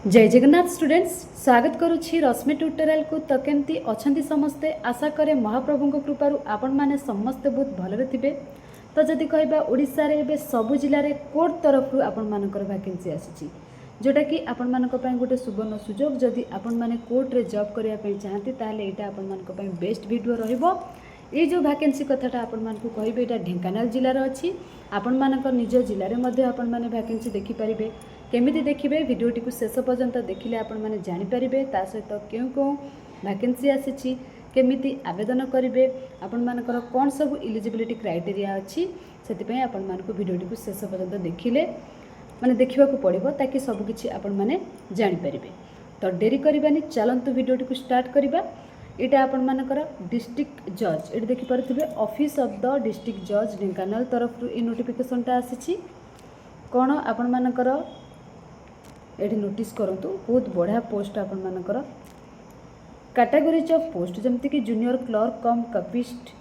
जय जगन्नाथ स्टूडेंट्स स्वागत करुछि रश्मि ट्यूटोरियल को। तो केमती अछंती समस्ते आशा करे महाप्रभु कृपारू आपण माने समस्ते बहुत भलरे थिबे। तो जदि कहबा ओडिसा रे एबे सबु जिल्ला रे कोर्ट तरफ आपण मानकर वैकेंसी आसीछि, जोटा कि आपण मानक पय गोटे सुवर्ण सुजोग। जदि आपण माने कोर्ट रे जॉब करिया पय चाहती ताले एटा आपण मानक पय बेस्ट वीडियो रहिबो। ये जो वैकेंसी कथाटा आपण मानकु कहबे एटा ढेंकानाल जिल्ला रे अछि। आपण मानक निज जिल्ला रे मध्ये आपण माने वैकेंसी देखि परिबे। केमिति देखिबे वीडियोटी को शेष पर्यंत देखिले आपण माने जानि परिबे ता सहित क्यों क्यों वैकेंसी आसीछि, केमिति आवेदन करिवे, आपण मानकर कोन सब एलिजिबिलिटी क्राइटेरिया अछि, सेति पय आपण मानकु वीडियोटी को शेष पर्यंत देखिले माने देखिबा को पड़िबो ताकि सब किछि आपण माने जानि परिबे। तो डेरी करबानी चलंतु वीडियोटी को स्टार्ट करिबा। एटा आपण मानकर डिस्ट्रिक्ट जज एटी देखि परथिबे ऑफिस ऑफ द डिस्ट्रिक्ट जज ढेंकानाल तरफ ए नोटिफिकेशनटा आसीछि। कोन आपण मानकर एठी नोटिस करंतु बहुत बढ़िया पोस्ट आपण मानकर कैटेगरीज ऑफ पोस्ट जमती कि जूनियर क्लर्क कम कपिस्ट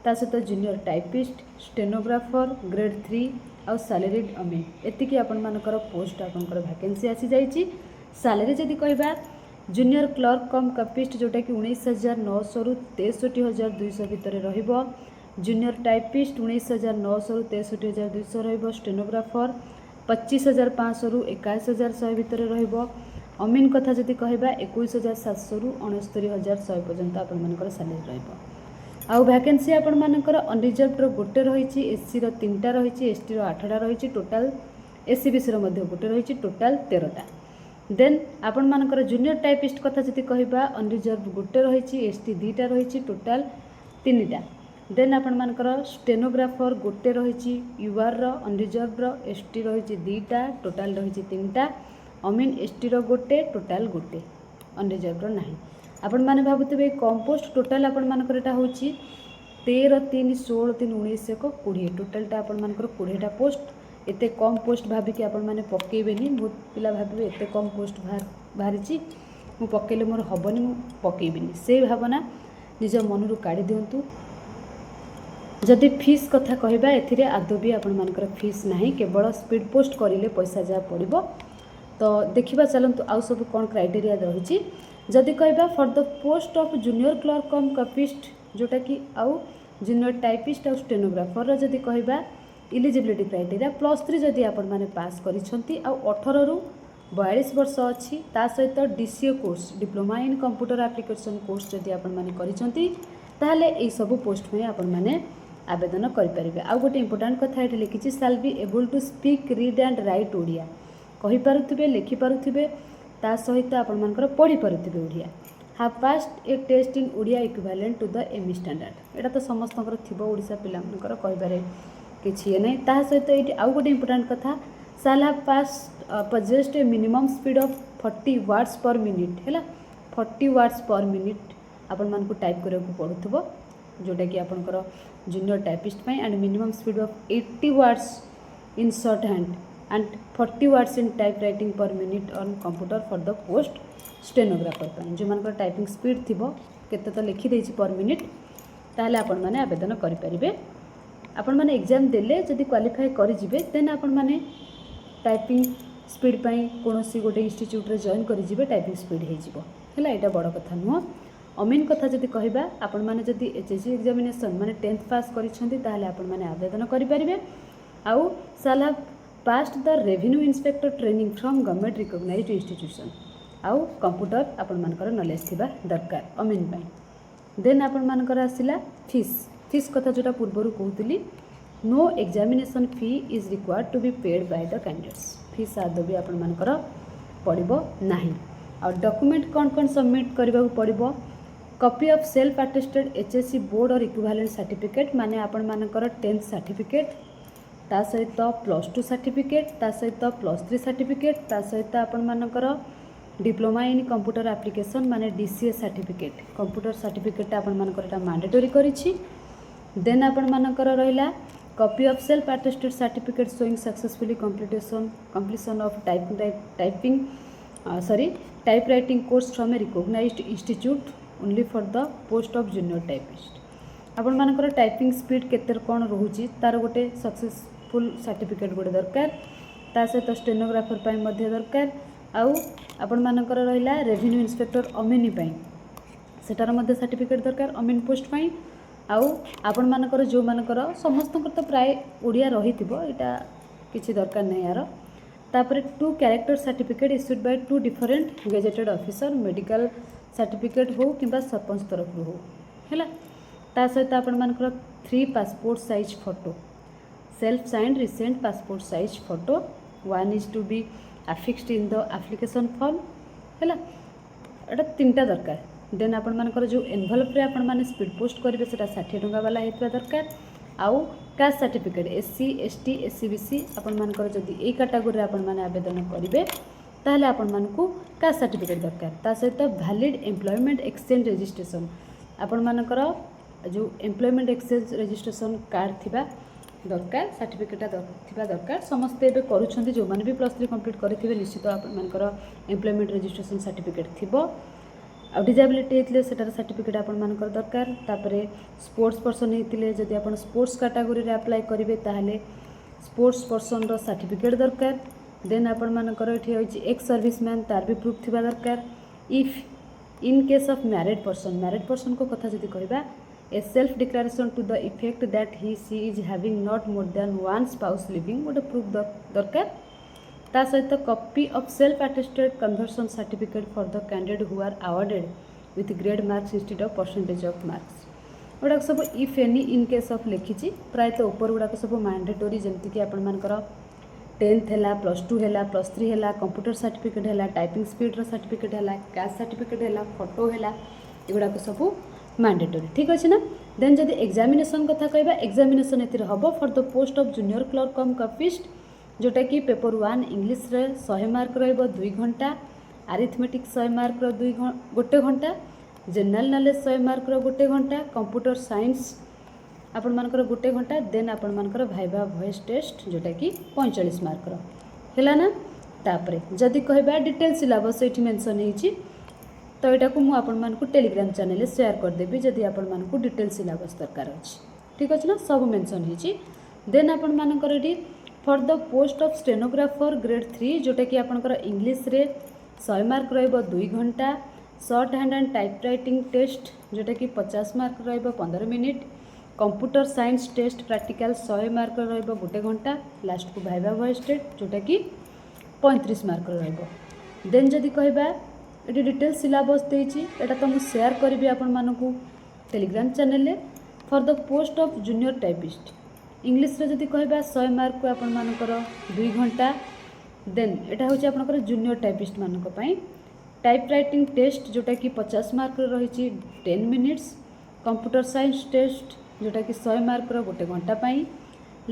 ता सहित जूनियर टाइपिस्ट स्टेनोग्राफर ग्रेड 3 आउ सैलरीड अमीन एतिकी आपण मानकर पोस्ट आपनकर वैकेंसी आसी जाइछि। सैलरी जदि कहबा जूनियर क्लर्क कम कपिस्ट जोटा कि 19,900 रु 63,200 भितर रहिबो। जूनियर टाइपिस्ट 19,900 रु 63,200 रहिबो। स्टेनोग्राफर 25,500 रु 21,100 भितर रहिबो। अमीन कथा जदि कहबा 21,700 रु 69,100 पर्यंत आपण मानकर सैलरी रहिबो। आउ वैकेंसी आपण मानकर अनरिजर्वड रो गोटे रहिछि, एससी रो 3टा रहिछि, एसटी रो 8टा रहिछि, टोटल एससीबीसी रो मध्ये गोटे रहिछि, टोटल 13टा। देन आपण मानकर जूनियर टाइपिस्ट कथा जदि कहबा अनरिजर्व गोटे रहिछि, एसटी 2टा रहिछि, टोटल 3टा। देन आपण मानकर स्टेनोग्राफर गोटे रहिछि, यूआर रो अनरिजर्व रो एसटी रहिछि 2टा, टोटल रहिछि 3टा। अमीन एसटी रो गोटे, टोटल गोटे, अनरिजर्व रो नाही। आपण माने भाबुतबे कम पोस्ट टोटल आपण मानकर एटा होछि 13 3 16 3 19 20 टोटलटा आपण मानकर 20टा पोस्ट। एते कम पोस्ट भाबी कि आपण माने पकेइबेनी, बहुत पिला भाबे एते कम पोस्ट बाहरिछि मु पकेले मोर हबनी, मु पकेइबेनी, से भावना निज मनरु काढी दियंतु। जदि फीस कथा कहबा एथिरे आदौ भी आपण मानकर फीस नाही, केवल स्पीड पोस्ट करिले पैसा जा पड़िबो। तो देखिबा चलंतु आउ सब कोन क्राइटेरिया रहिछि। जदि कहबा for the post of junior clerk cum copyist जोटा कि आउ जूनियर टाइपिस्ट आउ स्टेनोग्राफर जदि कहबा एलिजिबिलिटी क्राइटेरिया +3 जदि आपण माने पास करिसंती आउ 18 रु 42 वर्ष अछि, ता सहित DCA course diploma in computer application course जदि आपण माने करिसंती ताहले एई सब पोस्ट में आपण माने आवेदन करें। आउ गोटे इंपोर्टाट कथा ये लिखी साल be able to speak read and write Odia कहीपे लिखिपे ता सहित आपण मानकर पढ़ी पारे Odia. Have passed a test in Odia equivalent to the ME standard एटा तो समस्त ओडिशा पिला मानकर कहिबारे किछि ये नहीं। ता सहित ये आउ गोटे इंपोर्टाट कथा साल have passed possessed a minimum speed of 40 words per minute है 40 वर्ड्स पर मिनिट आपण मानकु टाइप करने को पड़ुथबो, जोटा कि आपनकर जूनियर टाइपिस्ट पाई and minimum speed of 80 words in short hand and 40 words in typewriting per minute on computer for the post stenographer पाई जो मानकर टाइपिंग स्पीड थिबो केते तो लिखि देछि पर मिनिट ताहले आपण माने आवेदन करि परिबे। आपण माने एग्जाम देले जदि क्वालिफाई करि जिवे देन आपण माने टाइपिंग स्पीड पाई कोनोसी गोटे इंस्टीट्यूट रे जॉइन करि जिवे, टाइपिंग स्पीड हे जिवो हैला, एटा बड़ कथा नुह। अमीन कथा जदि कहबा आपण माने जदि एचएससी एग्जामिनेशन माने 10th पास करिसंती ताहले आपण माने आवेदन करि परिबे। आउ साल have passed the revenue inspector training from government recognised institution आउ कंप्यूटर आपण मानकर नॉलेज थिबा दरकार अमीन पाई। देन आपण मानकर आसिला फीस कथा जोटा पूर्वरु कहउतली no examination fee is required to be paid by the candidates. Fees आदौ भी आपण मानकर पड़िबो नाही। और डॉक्यूमेंट कौन कौन सबमिट करबा पड़िबो copy of self attested HSC board or equivalent certificate माने आपण मानकर 10th सर्टिफिकेट ता सहित +2 सर्टिफिकेट ता सहित +3 सर्टिफिकेट ता सहित आपण मानकर डिप्लोमा इन कंप्यूटर एप्लिकेशन माने डीसीए सर्टिफिकेट कंप्यूटर सर्टिफिकेट आपण मानकर एटा मैंडेटरी करिछि। देन आपण मानकर रहिला copy of self attested certificate showing successfully completion of type writing course from a recognized institute only for the post of junior typist. आपण मानकर टाइपिंग स्पीड केते कोन रहउची तार गोटे सक्सेसफुल सर्टिफिकेट गोटे दरकार, ता सहित स्टेनोग्राफर पाई मध्ये दरकार, आउ आपण मानकर रहिला रेवेन्यू इंस्पेक्टर अमिनी पई सेटार मध्य सर्टिफिकेट दरकार अमिन पोस्ट पई आउ आपण मानकर जो मानकर समस्त तो प्राय ओडिया रही थिबो एटा किछि दरकार नै यार तापर 2 character certificate issued by 2 different gazetted officer medical certificate हो किंबा सरपंच तरफ हो हैला ता सहित आपण मानकर 3 passport size photo self signed recent passport size photo 1 is to be affixed in the application form हैला एटा तीनटा दरकार देन आपण मानकर जो एनवेलप रे आपण माने स्पीड पोस्ट करिवे सेटा 60 टंका वाला हेतबा दरकार आउ caste certificate SC ST SCBC आपण मानकर जदी ए कैटेगरी रे आपण माने आवेदन करिवे ताहले आपण मानकू कास्ट सर्टिफिकेट दरकार ता सहित वैलिड एम्प्लॉयमेंट एक्सचेंज रजिस्ट्रेशन आपण मानकर जो एम्प्लॉयमेंट एक्सचेंज रजिस्ट्रेशन कार्ड थिबा दरकार सर्टिफिकेटा थिबा दरकार समस्ते एबे करूछंती जो माने भी +3 कंप्लीट करिथिबे निश्चित आपण मानकर एम्प्लॉयमेंट रजिस्ट्रेशन सर्टिफिकेट थिबो आ डिजेबिलिटी हेतले सेटार सर्टिफिकेट आपण मानकर दरकार तापरे स्पोर्ट्स पर्सन हेतले जदि आपण स्पोर्ट्स कैटेगरी रे अप्लाई करिवे ताहले स्पोर्ट्स पर्सन रो सर्टिफिकेट दरकार देन आपण मानकर एठी होइछि एक्स सर्विसमैन तार भी प्रूफ थिबा दरकार if in case of married person को कथा जदि कहबा a self declaration to the effect that he she is having not more than one spouse living गोटे प्रूफ दरकार ता सहित copy of self attested conversion certificate for the candidate who are awarded with grade marks instead of percentage of marks गुड़ाक सब if any in case of लिखी प्रायतः ऊपर गुड़ाक सब मैंडेटोरी जमती आपण मानकर 10th है +2 है +3 है कंप्यूटर सर्टिफिकेट है टाइपिंग स्पीड सर्टिफिकेट है कास्ट सर्टिफिकेट है फोटो है एगुड़ाक सब मैंडेटोरी ठीक अच्छे ना देन जदि एग्जामिनेशन कथा कहबा एग्जामिनेशन एतिर हबो for the post of junior clerk come copyist जोटा कि पेपर 1 इंग्लिश रे 100 मार्क रहइबो 2 घंटा अरिथमेटिक 100 मार्क रो 1 घंटा जनरल नॉलेज 100 मार्क रो 1 घंटा कंप्यूटर साइंस आपण मानकर 1 घंटा देन आपण मानकर भाइबा वॉइस टेस्ट जोटा कि 45 मार्क रो हैला ना तापरे जदि कहबा डिटेल सिलेबस एठी मेंशन हेछि तो यहाँ को मुझे टेलीग्राम चैनल शेयर करदेवी जदि आपण डिटेल सिलेबस दरकार अच्छी ठीक अच्छे ना सब मेंशन होती देन आपण मानकर ये for the post of stenographer grade 3 जोटा कि आपंकर इंग्लिश रे 100 मार्क रहिबो 2 घंटा short hand and typewriting test जोटा कि 50 मार्क रहिबो 15 minute computer science test practical 100 mark रहिबो 1 घंटा लास्ट को भाइबा वॉइस टेस्ट जोटा कि 35 मार्क रहिबो देन जदि कहबा ये डिटेल सिलेबस देती एटा तो मुझे शेयर करी आपण मानकू Telegram channel for the post of junior typist English रे जदि कहबा 100 मार्क को आपण मानकर 2 घंटा देन एटा होची आपनकर जूनियर टाइपिस्ट मानक पई टाइप राइटिंग टेस्ट जोटा कि 50 मार्क रही 10 मिनिट्स कंप्यूटर साइंस टेस्ट जोटा कि 100 मार्क 1 घंटा पई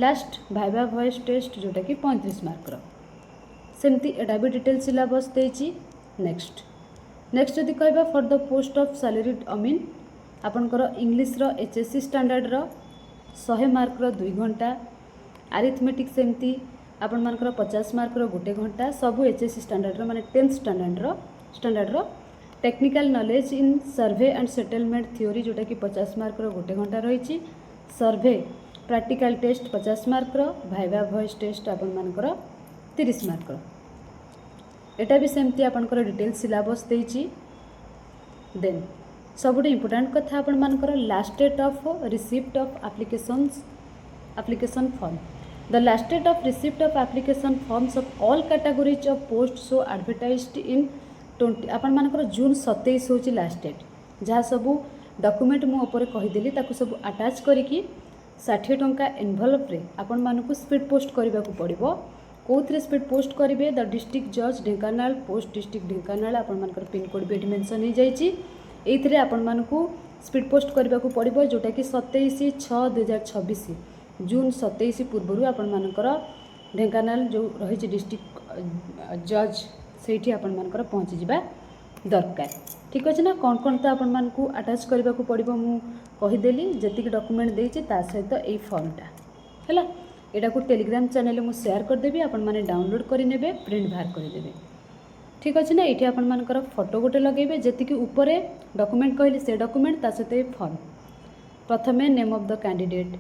लास्ट भाइबा वॉइस टेस्ट जोटा कि 35 मार्क सेमती एटा भी डिटेल सिलेबस देती नेक्स्ट जदि कहबा for the post of salaried Amin आपनकर इंग्लिश रो एचएससी स्टैंडर्ड रो 100 मार्क 2 घंटा अरिथमेटिक सेमती आपण मानकर 50 मार्क 1 घंटा सब एचएससी स्टैंडर्ड रो माने 10th स्टैंडर्ड रो technical knowledge in survey and settlement theory जोटा कि 50 मार्क 1 घंटा रही survey practical test 50 mark viva voce test आपण मानकर 30 मार्क एटा भी सेमती आपनकर डिटेल सिलेबस देती देन सबुठ इम्पोर्टाट कथा आपण मानकर last date of receipt of application form the last date of receipt of application forms of all categories of post so advertised in 20 आपण मानकर जून 27 होची लास्ट डेट जहाँ सबू डॉक्यूमेंट मु ऊपर कहीदेली ताकू सब अटैच करिकी 60 टंका एनवेलप रे आपण मानकू स्पीड पोस्ट करबा को पड़िबो कौन स्पीड पोस्ट करेंगे द डिस्ट्रिक्ट जज ढेंकानाल पोस्ट डिस्ट्रिक्ट ढेंकानाल आपण मानकर पिन कोड भी मेंशन हो जाइए ये आपण मानकू स्पीड पोस्ट करबा को पड़िबो जोटा कि 27/6/2026 जून 27 पूर्व आपण मानकर ढेंकानाल जो रही डिस्ट्रिक्ट जज से आपण मानकर पहुँची जावा दरकार ठीक अच्छे ना कौन कौन तो आपण मानकू अटैच करबा को पड़िबो मु कहीदेली जतिक डॉक्यूमेंट देछि ता सहित ए फॉर्मटा हैला एटा को टेलीग्राम चैनल में शेयर करदेवी आपण माने डाउनलोड करि नेबे प्रिंट बाहर करदेवे ठीक अच्छे ना ये आपण मानकर फोटो गोटे लगेबे जतिकी ऊपर डॉक्यूमेंट कहली से डॉक्यूमेंट ता सहित फॉर्म प्रथमे name of the candidate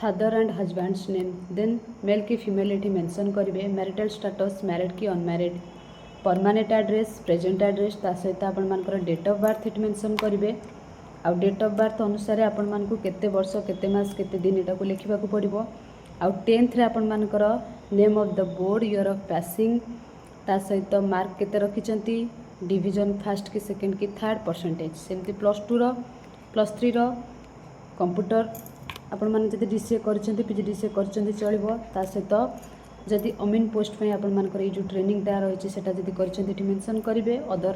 father and husband's name then male की फीमेल ये मेंशन करेंगे मैरिटल स्टेटस मैरिड की unmarried permanent address present address ता सहित आपनकर डेट ऑफ बर्थ इट मेंशन करेंगे आउ डेट ऑफ बर्थ अनुसार आपण मानकु केते वर्ष केते मास केते दिन एटा को लिखिबा को पड़िबो आउ 10th रे आपण मानकर name of the board year of passing ता सहित मार्क केते रखिचंती डिवीजन फर्स्ट की सेकंड की थर्ड परसेंटेज सेमती +2 रो +3 रो कंप्यूटर आपण माने जदि डीसीए करचंती पीजीडीसीए करचंती चलिबो ता सहित जदि अमीन पोस्ट पे आपण मानकर ए जो ट्रेनिंग टा रहिछि सेटा जदि करचंती एठी मेंशन करिवे अदर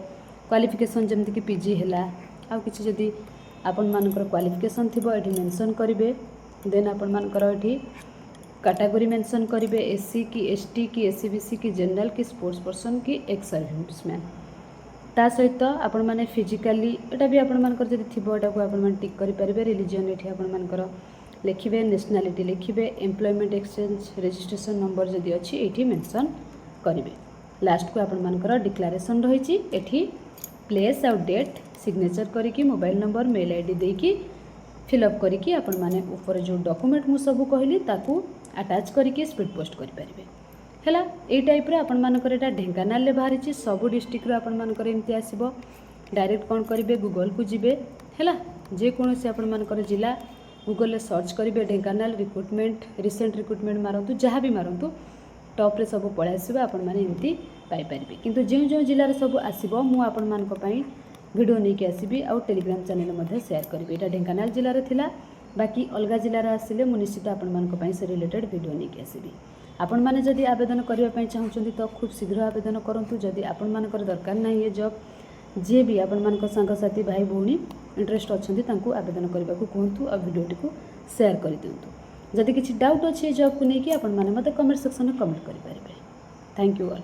क्वालिफिकेशन जेमति कि पीजी हैला आउ किछि जदि आपण मानकर क्वालिफिकेशन थिबो एठी मेंशन करिवे देन आपण मानकर एठी कैटेगरी मेंशन करिवे एससी की एसटी की एससीबीसी की जनरल की स्पोर्ट्स पर्सन की एक्स सर्विसमैन ता सहित आपण माने फिजिकली एटा भी आपण मानकर जदि थिबो एटा को आपण माने टिक करि परिबे रिलीजन एठी आपण मानकर लिखिबे नेशनलिटी लिखिबे एम्प्लॉयमेंट एक्सचेंज रजिस्ट्रेशन नंबर जदि अछि एठी मेंशन करिवे लास्ट को आपण मानकर डिक्लेरेशन रहिछि एठी प्लेस आउ डेट सिग्नेचर करिकी मोबाइल नंबर मेल आईडी देकी फिलअप करिकी आपण माने ऊपर जो डॉक्यूमेंट मु सब कहली ताकू अटैच करिकी स्पीड पोस्ट करि परिबे हैला ए टाइप रे आपण मानकर एटा ढेंकानाल ले बाहरिछि सब डिस्ट्रिक्ट रो आपण मानकर एमती आसीबो डायरेक्ट कोन करिवे गूगल को जिबे हैला जे कोनोसी आपण मानकर जिला गूगल ले सर्च करिवे ढेंकानाल रिक्रूटमेंट रिसेंट रिक्रूटमेंट मारंतु जहाँ भी मारंतु टॉप रे सब पळे आसीबा आपण माने एमती पाई परिबे किंतु जो जिल्ला रे सब आसीबो मु आपण मानक पई वीडियो नहीं कि आसबि आउ टेलीग्राम चैनल मध्य शेयर करी एटा ढेंकानाल जिले में थिला बाकी अलग जिले में आसिले मु निश्चित आपण मानक पई से रिलेटेड वीडियो नहीं कि आसबि आपण माने जदि आवेदन करबा पई चाहउछंती तो खूब शीघ्र आवेदन करंतु जदि आपण मानकर दरकार नहीं ये जॉब जे भी आपण मानक संग साथी भाई भौणी इंटरेस्ट अछंती तांकू आवेदन करबा को कहंतु आ वीडियो को शेयर कर दियंतु जदि किछि डाउट अछि जॉब को नहीं कि आपण माने मते कमेंट सेक्शन में कमेंट करि परिबे थैंक यू ऑल।